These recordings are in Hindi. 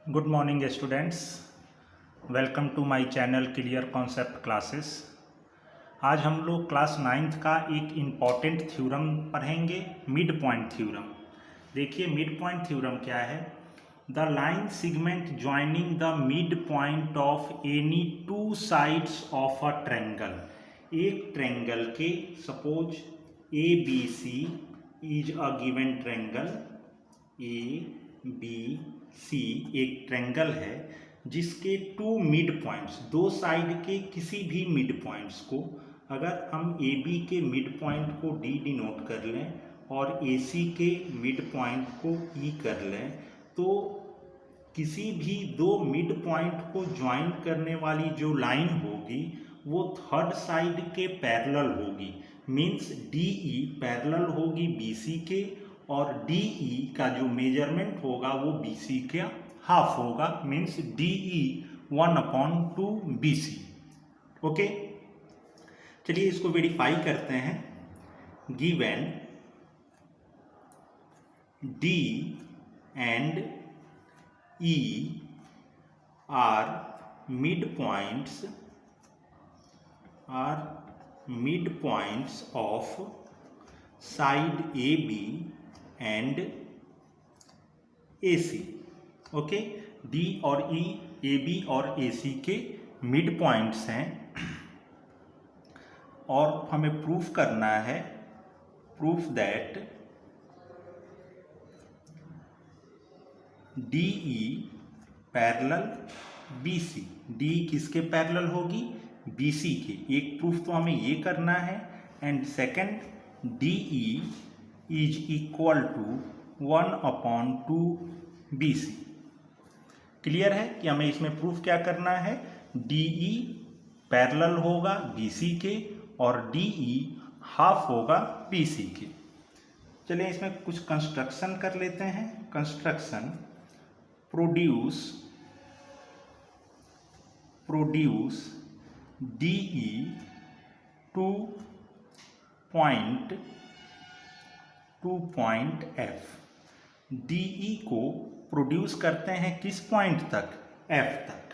Good morning students, welcome to my channel clear concept classes. आज हम लोग क्लास 9th का एक इम्पॉर्टेंट थ्योरम पढ़ेंगे, मिड पॉइंट थ्योरम। देखिए मिड पॉइंट थ्योरम क्या है। The line segment joining the mid point of any two sides of a triangle. एक ट्रायंगल के suppose A B C is a given triangle. A B C एक ट्रायंगल है जिसके टू मिड पॉइंट्स, दो साइड के किसी भी मिड पॉइंट्स को अगर हम ए बी के मिड पॉइंट को डी डिनोट कर लें और ए सी के मिड पॉइंट को ई कर लें, तो किसी भी दो मिड पॉइंट को ज्वाइन करने वाली जो लाइन होगी वो थर्ड साइड के पैरेलल होगी। मीन्स डी ई पैरेलल होगी बी सी के, और डी ई का जो मेजरमेंट होगा वो बी सी का हाफ होगा। Means D E 1/2 B C. Okay, चलिए इसको वेरीफाई करते हैं। Given D and E are mid points of side A B and A C. Okay, D और ई ए बी और ए सी के मिड पॉइंट्स हैं और हमें प्रूफ करना है, proof that D E parallel B C. D किसके पैरेलल होगी? बी सी के। एक प्रूफ तो हमें ये करना है। And second, D E is equal to 1/2 B C. Clear है कि हमें इसमें प्रूफ क्या करना है? डी ई पैरेलल होगा बी सी के और डी ई हाफ होगा बी सी के। चलिए इसमें कुछ कंस्ट्रक्शन कर लेते हैं। कंस्ट्रक्शन, प्रोड्यूस डी ई टू पॉइंट एफ। डी ई को प्रोड्यूस करते हैं किस पॉइंट तक? एफ तक।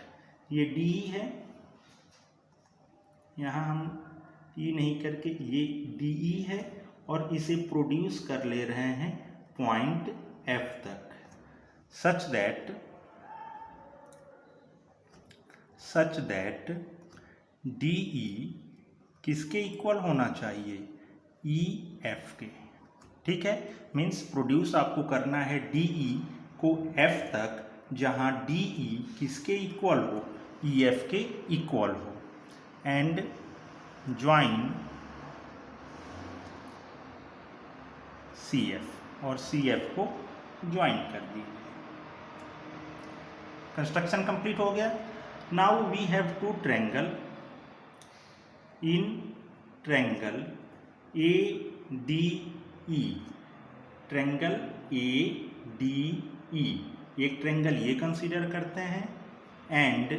ये डी ई है, यहाँ हम ई नहीं करके ये डी ई है और इसे प्रोड्यूस कर ले रहे हैं पॉइंट एफ तक। सच दैट डी ई किसके इक्वल होना चाहिए? ई एफ के। ठीक है, मीन्स प्रोड्यूस आपको करना है डी ई को एफ तक, जहाँ डी ई किसके इक्वल हो? ई एफ के इक्वल हो। एंड ज्वाइन सी एफ, और सी एफ को ज्वाइन कर दीजिए। कंस्ट्रक्शन कंप्लीट हो गया। Now we have two triangle. In triangle A D E, triangle A D E, एक ट्रायंगल ये कंसीडर करते हैं। And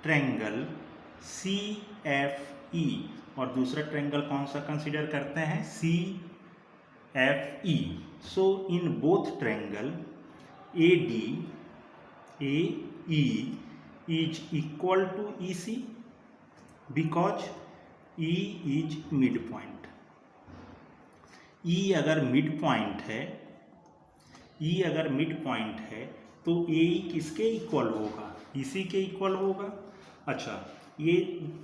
triangle C F E, और दूसरा ट्रायंगल कौन सा कंसीडर करते हैं? C F E. So in both triangle A D A E is equal to E C, because E is mid point. E अगर मिड पॉइंट है, ई अगर मिड पॉइंट है तो ए किसके इक्वल होगा? इसी के इक्वल होगा। अच्छा, ये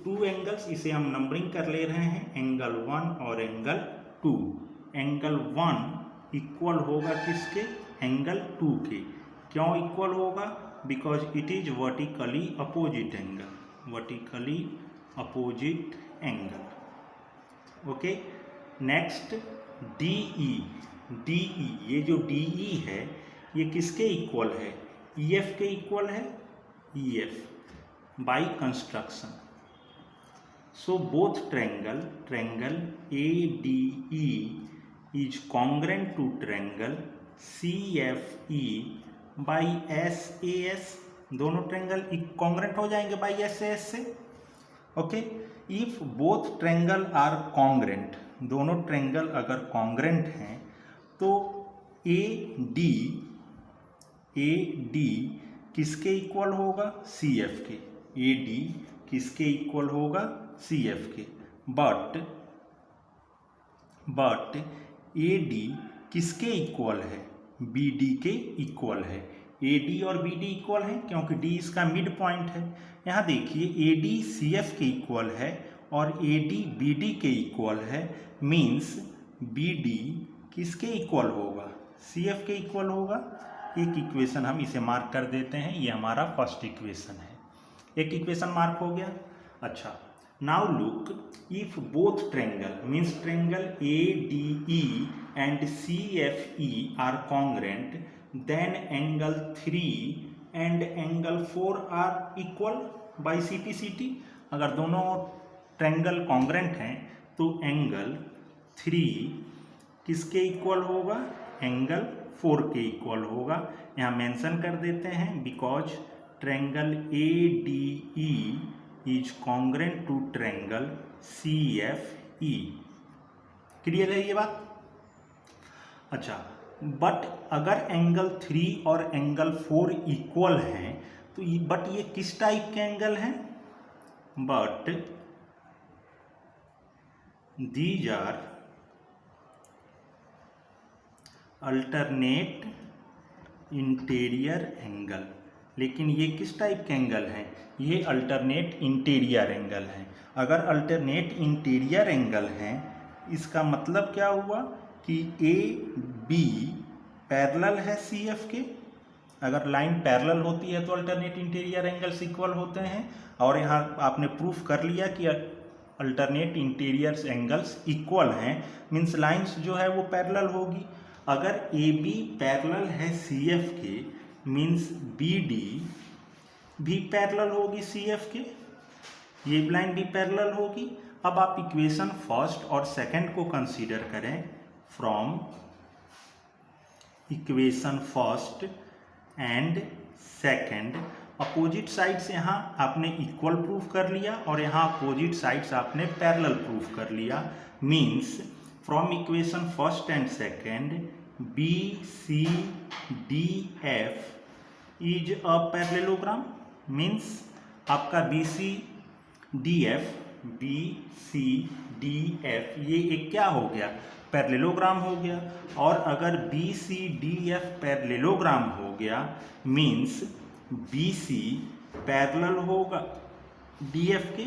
टू एंगल्स, इसे हम नंबरिंग कर ले रहे हैं, एंगल 1 और एंगल 2। एंगल 1 इक्वल होगा किसके? एंगल 2 के। क्यों इक्वल होगा? Because it is vertically opposite angle, vertically opposite angle. Okay, next D E. D E, ये जो डी ई है ये किसके इक्वल है? ई एफ के इक्वल है, E F by construction. So both triangle A D E is congruent to triangle C F E by S A S. दोनों ट्रायंगल कॉन्ग्रेंट हो जाएंगे बाई एस ए एस से। Okay, if both triangle are congruent, दोनों ट्रायंगल अगर कॉन्ग्रेंट हैं तो ए डी किसके इक्वल होगा, सी एफ के, ए डी किसके इक्वल होगा, सी एफ के, बट ए डी किसके इक्वल है, बी डी के इक्वल है। ए डी और बी डी इक्वल है क्योंकि डी इसका मिड पॉइंट है। यहाँ देखिए ए डी सी एफ के इक्वल है और ए डी बी डी के इक्वल है, मीन्स बी डी किसके इक्वल होगा, सी एफ के इक्वल होगा। एक इक्वेशन हम इसे मार्क कर देते हैं, ये हमारा फर्स्ट इक्वेशन है। एक इक्वेशन मार्क हो गया। अच्छा, now look, if both triangle means triangle A D E and C F E are congruent, then angle 3 and angle 4 are equal by C P C T. अगर दोनों ट्रायंगल कॉन्ग्रेंट हैं तो एंगल 3 किसके इक्वल होगा, एंगल 4 के इक्वल होगा। यहाँ मेंशन कर देते हैं because triangle A D E is congruent to triangle C F E. Clear है ये बात। अच्छा, बट अगर एंगल 3 और एंगल 4 इक्वल हैं तो बट ये किस टाइप के एंगल हैं, but these are alternate interior angle. लेकिन ये किस टाइप के एंगल हैं, ये अल्टरनेट इंटीरियर एंगल हैं। अगर अल्टरनेट इंटीरियर एंगल हैं इसका मतलब क्या हुआ कि ए बी पैरेलल है सी एफ के। अगर लाइन पैरेलल होती है तो अल्टरनेट इंटीरियर एंगल्स इक्वल होते हैं, और यहाँ आपने प्रूफ कर लिया कि अल्टरनेट इंटीरियर एंगल्स इक्वल हैं, मीन्स लाइंस जो है वो पैरेलल होगी। अगर ए बी पैरेलल है सी एफ के, मीन्स बी डी भी पैरेलल होगी सी एफ के, ये लाइन भी पैरेलल होगी। अब आप इक्वेशन फर्स्ट और सेकंड को कंसीडर करें। From equation first and second, opposite sides यहाँ आपने इक्वल प्रूफ कर लिया और यहाँ अपोजिट साइड्स आपने पैरेलल प्रूफ कर लिया। Means from equation first and second B C D F is a parallelogram. Means आपका बी सी डी एफ ये एक क्या हो गया, पैरेललोग्राम हो गया। और अगर B C D F parallelogram हो गया मीन्स बी सी पैरेलल होगा डी एफ के।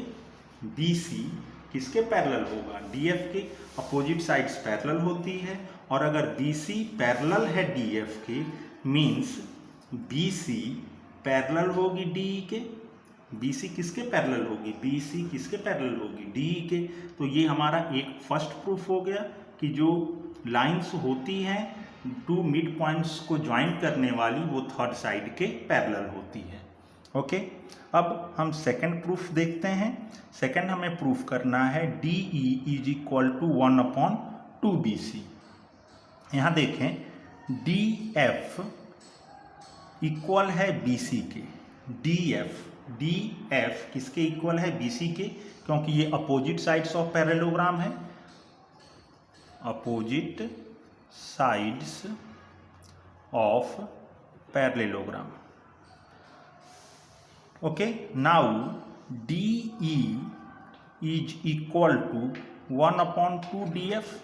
बी सी किसके पैरेलल होगा, डी एफ के। अपोजिट साइड्स पैरेलल होती है, और अगर बी सी पैरेलल है डी एफ के मीन्स बी सी पैरेलल होगी डी ई के। बी सी किसके पैरेलल होगी, बी सी किसके पैरेलल होगी, डी ई के। तो ये हमारा एक फर्स्ट प्रूफ हो गया कि जो लाइंस होती हैं टू मिड पॉइंट्स को ज्वाइन करने वाली वो थर्ड साइड के पैरेलल होती है। ओके, अब हम सेकंड प्रूफ देखते हैं। सेकंड हमें प्रूफ करना है D E is equal to 1/2 B C. यहाँ देखें डी एफ इक्वल है बी सी के। डी एफ किसके इक्वल है, बी सी के, क्योंकि ये अपोजिट साइड्स ऑफ पैरेललोग्राम है। Opposite sides of parallelogram. Okay, now D E is equal to 1/2 D F.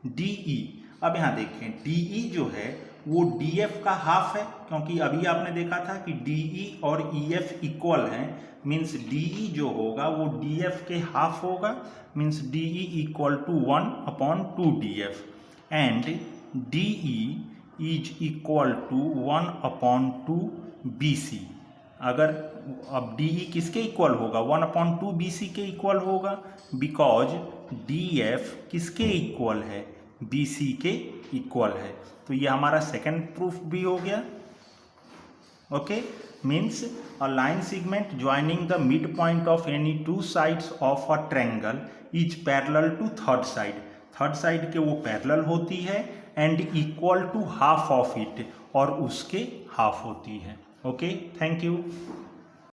D E, अब यहाँ देखें डी ई जो है वो डी एफ का हाफ है, क्योंकि अभी आपने देखा था कि डी ई और ई एफ इक्वल हैं। मीन्स डी ई जो होगा वो डी एफ के हाफ होगा। Means D E equal to 1/2 D F and D E is equal to 1/2 B C. अगर अब डी ई किसके इक्वल होगा, 1/2 बी सी के इक्वल होगा, बिकॉज डी एफ किसके इक्वल है, बी सी के इक्वल है। तो ये हमारा सेकंड प्रूफ भी हो गया। Okay, means a line segment joining the mid point of any two sides of a triangle is parallel to third side. Third side के वो पैरेलल होती है and equal to half of it, और उसके हाफ होती है। ओके, थैंक यू।